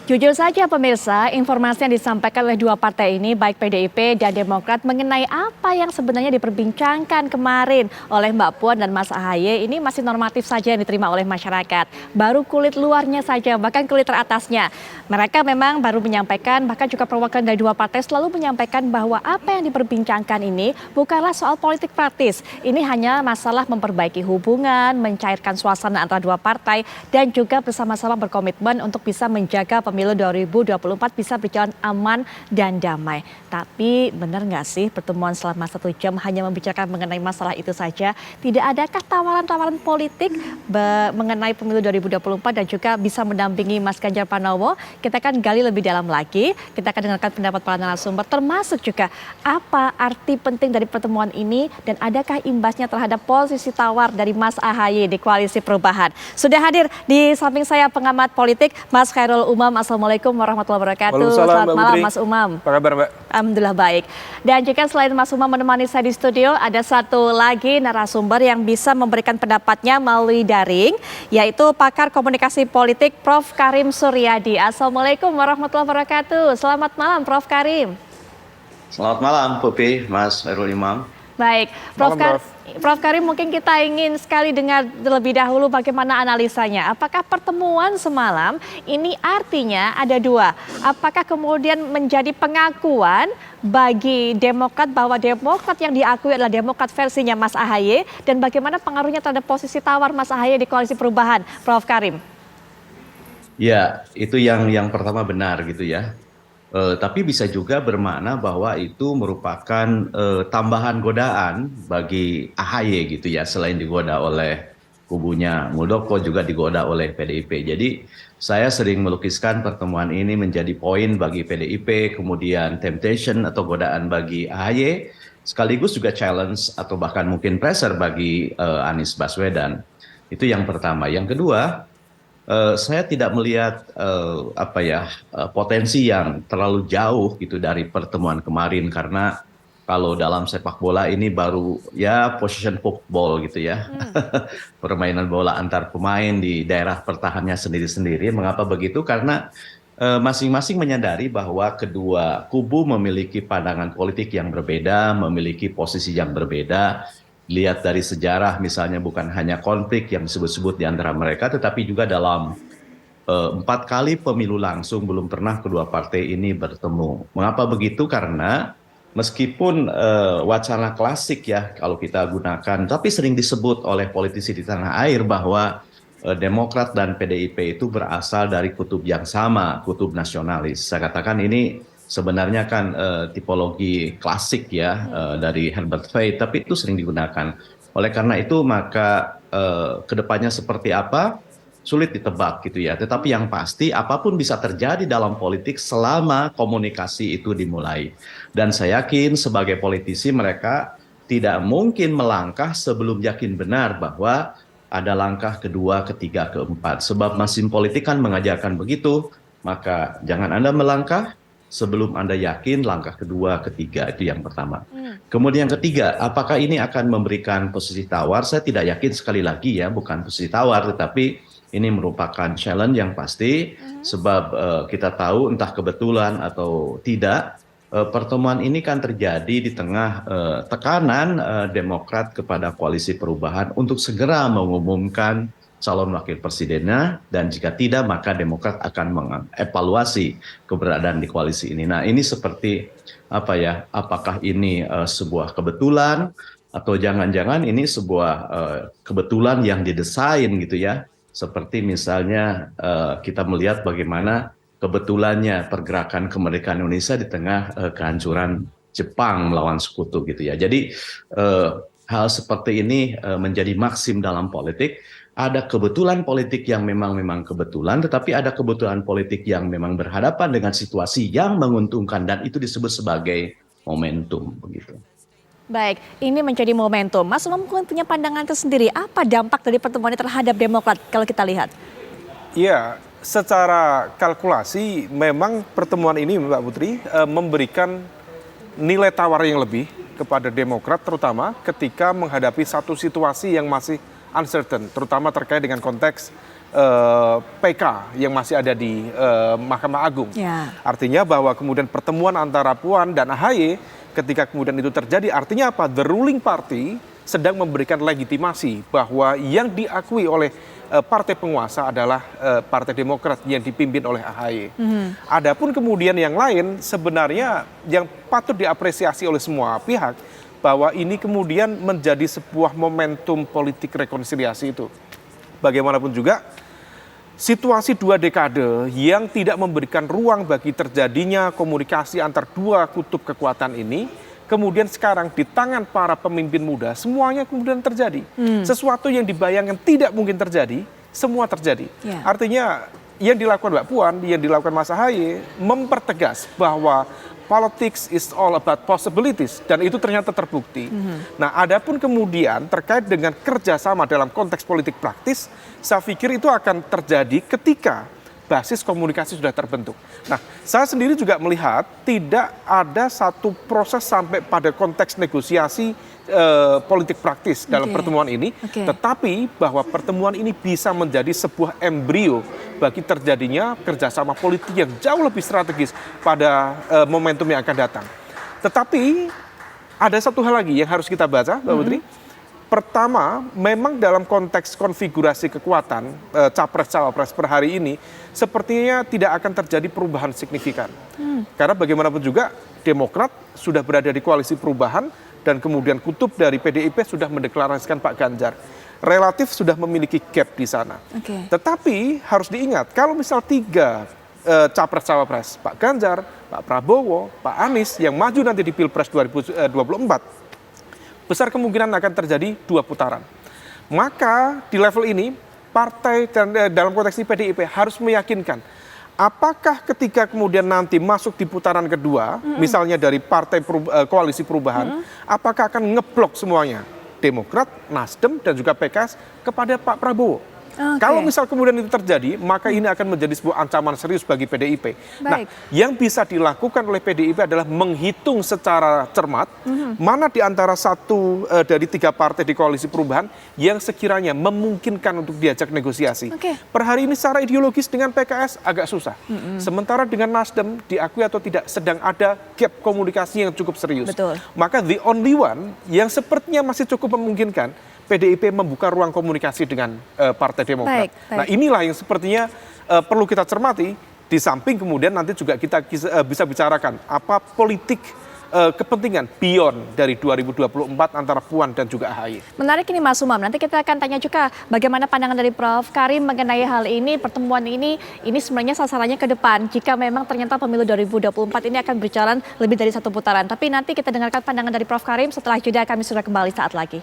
Jujur saja pemirsa, informasi yang disampaikan oleh dua partai ini baik PDIP dan Demokrat mengenai apa yang sebenarnya diperbincangkan kemarin oleh Mbak Puan dan Mas Ahaye ini masih normatif saja yang diterima oleh masyarakat. Baru kulit luarnya saja, bahkan kulit teratasnya. Mereka memang baru menyampaikan, bahkan juga perwakilan dari dua partai selalu menyampaikan bahwa apa yang diperbincangkan ini bukanlah soal politik praktis. Ini hanya masalah memperbaiki hubungan, mencairkan suasana antara dua partai dan juga bersama-sama berkomitmen untuk bisa menjaga pemilu 2024 bisa berjalan aman dan damai. Tapi benar nggak sih pertemuan selama 1 jam hanya membicarakan mengenai masalah itu saja? Tidak adakah tawaran-tawaran politik mengenai pemilu 2024 dan juga bisa mendampingi Mas Ganjar Pranowo? Kita akan gali lebih dalam lagi. Kita akan dengarkan pendapat para narasumber termasuk juga apa arti penting dari pertemuan ini dan adakah imbasnya terhadap posisi tawar dari Mas Ahaye di Koalisi Perubahan. Sudah hadir di samping saya pengamat politik Mas Khairul Umam. Assalamualaikum warahmatullahi wabarakatuh. Selamat malam Mas Umam. Apa kabar Mbak? Alhamdulillah baik. Dan juga selain Mas Umam menemani saya di studio, ada satu lagi narasumber yang bisa memberikan pendapatnya melalui daring, yaitu pakar komunikasi politik Prof. Karim Suryadi. Assalamualaikum warahmatullahi wabarakatuh. Selamat malam Prof. Karim. Selamat malam Pupi, Mas Khairul Imam. Baik, Prof. Karim mungkin kita ingin sekali dengar terlebih dahulu bagaimana analisanya. Apakah pertemuan semalam ini artinya ada dua. Apakah kemudian menjadi pengakuan bagi Demokrat bahwa Demokrat yang diakui adalah Demokrat versinya Mas Ahaye dan bagaimana pengaruhnya terhadap posisi tawar Mas Ahaye di Koalisi Perubahan, Prof. Karim? Ya, itu yang pertama benar gitu ya. Tapi bisa juga bermakna bahwa itu merupakan tambahan godaan bagi AHY gitu ya, selain digoda oleh kubunya Muldoko juga digoda oleh PDIP. Jadi saya sering melukiskan pertemuan ini menjadi poin bagi PDIP, kemudian temptation atau godaan bagi AHY, sekaligus juga challenge atau bahkan mungkin pressure bagi Anies Baswedan. Itu yang pertama. Yang kedua, saya tidak melihat potensi yang terlalu jauh gitu dari pertemuan kemarin karena kalau dalam sepak bola ini baru ya position football gitu ya. Permainan bola antar pemain di daerah pertahanannya sendiri-sendiri. Mengapa begitu? Karena masing-masing menyadari bahwa kedua kubu memiliki pandangan politik yang berbeda, memiliki posisi yang berbeda. Lihat dari sejarah misalnya bukan hanya konflik yang disebut-sebut di antara mereka, tetapi juga dalam 4 kali pemilu langsung belum pernah kedua partai ini bertemu. Mengapa begitu? Karena meskipun wacana klasik ya kalau kita gunakan, tapi sering disebut oleh politisi di tanah air bahwa Demokrat dan PDIP itu berasal dari kutub yang sama, kutub nasionalis. Saya katakan ini sebenarnya kan tipologi klasik ya dari Herbert Fay, tapi itu sering digunakan. Oleh karena itu maka kedepannya seperti apa sulit ditebak gitu ya. Tetapi yang pasti apapun bisa terjadi dalam politik selama komunikasi itu dimulai. Dan saya yakin sebagai politisi mereka tidak mungkin melangkah sebelum yakin benar bahwa ada langkah kedua, ketiga, keempat. Sebab mesin politik kan mengajarkan begitu, maka jangan Anda melangkah sebelum Anda yakin langkah kedua, ketiga, itu yang pertama. Kemudian yang ketiga, apakah ini akan memberikan posisi tawar? Saya tidak yakin sekali lagi ya, bukan posisi tawar, tetapi ini merupakan challenge yang pasti, sebab kita tahu entah kebetulan atau tidak, pertemuan ini kan terjadi di tengah tekanan Demokrat kepada Koalisi Perubahan untuk segera mengumumkan calon wakil presidennya, dan jika tidak maka Demokrat akan mengevaluasi keberadaan di koalisi ini. Nah ini seperti apa ya, apakah ini sebuah kebetulan atau jangan-jangan ini sebuah kebetulan yang didesain gitu ya, seperti misalnya kita melihat bagaimana kebetulannya pergerakan kemerdekaan Indonesia di tengah kehancuran Jepang melawan sekutu gitu ya. Jadi hal seperti ini menjadi maksim dalam politik. Ada kebetulan politik yang memang kebetulan, tetapi ada kebetulan politik yang memang berhadapan dengan situasi yang menguntungkan, dan itu disebut sebagai momentum begitu. Baik, ini menjadi momentum. Mas Umam punya pandangan tersendiri. Apa dampak dari pertemuan ini terhadap Demokrat kalau kita lihat? Iya, secara kalkulasi memang pertemuan ini Mbak Putri memberikan nilai tawar yang lebih kepada Demokrat, terutama ketika menghadapi satu situasi yang masih uncertain, terutama terkait dengan konteks PK yang masih ada di Mahkamah Agung. Ya. Artinya bahwa kemudian pertemuan antara Puan dan AHY ketika kemudian itu terjadi, artinya apa? The ruling party sedang memberikan legitimasi bahwa yang diakui oleh partai penguasa adalah Partai Demokrat yang dipimpin oleh AHY. Adapun kemudian yang lain sebenarnya yang patut diapresiasi oleh semua pihak bahwa ini kemudian menjadi sebuah momentum politik rekonsiliasi itu. Bagaimanapun juga situasi 2 dekade yang tidak memberikan ruang bagi terjadinya komunikasi antar dua kutub kekuatan ini, kemudian sekarang di tangan para pemimpin muda semuanya kemudian terjadi. Sesuatu yang dibayangkan tidak mungkin terjadi, semua terjadi. Ya. Artinya yang dilakukan Mbak Puan, yang dilakukan Mas AHY mempertegas bahwa politics is all about possibilities, dan itu ternyata terbukti. Nah, adapun kemudian terkait dengan kerjasama dalam konteks politik praktis, saya pikir itu akan terjadi ketika basis komunikasi sudah terbentuk. Nah, saya sendiri juga melihat tidak ada satu proses sampai pada konteks negosiasi politik praktis dalam pertemuan ini, tetapi bahwa pertemuan ini bisa menjadi sebuah embrio bagi terjadinya kerjasama politik yang jauh lebih strategis pada momentum yang akan datang. Tetapi ada satu hal lagi yang harus kita baca, Mbak Putri. Pertama, memang dalam konteks konfigurasi kekuatan capres-cawapres per hari ini, sepertinya tidak akan terjadi perubahan signifikan. Karena bagaimanapun juga Demokrat sudah berada di koalisi perubahan, dan kemudian kutub dari PDIP sudah mendeklarasikan Pak Ganjar. Relatif sudah memiliki gap di sana. Tetapi harus diingat, kalau misal 3 capres-cawapres, Pak Ganjar, Pak Prabowo, Pak Anies yang maju nanti di Pilpres 2024, besar kemungkinan akan terjadi 2 putaran. Maka di level ini, partai dan dalam konteks ini PDIP harus meyakinkan apakah ketika kemudian nanti masuk di putaran kedua, misalnya dari partai koalisi perubahan, apakah akan ngeblok semuanya Demokrat, Nasdem, dan juga PKS kepada Pak Prabowo. Kalau misal kemudian itu terjadi, maka ini akan menjadi sebuah ancaman serius bagi PDIP. Nah, yang bisa dilakukan oleh PDIP adalah menghitung secara cermat mana di antara satu dari 3 partai di koalisi perubahan yang sekiranya memungkinkan untuk diajak negosiasi. Per hari ini secara ideologis dengan PKS agak susah. Sementara dengan Nasdem diakui atau tidak sedang ada gap komunikasi yang cukup serius. Maka the only one yang sepertinya masih cukup memungkinkan, PDIP membuka ruang komunikasi dengan Partai Demokrat. Nah, inilah yang sepertinya perlu kita cermati, di samping kemudian nanti juga kita bisa bicarakan apa politik kepentingan beyond dari 2024 antara Puan dan juga AHY. Menarik ini Mas Umam, nanti kita akan tanya juga bagaimana pandangan dari Prof. Karim mengenai hal ini, pertemuan ini sebenarnya sasarannya ke depan. Jika memang ternyata pemilu 2024 ini akan berjalan lebih dari 1 putaran. Tapi nanti kita dengarkan pandangan dari Prof. Karim, setelah jeda kami sudah kembali saat lagi.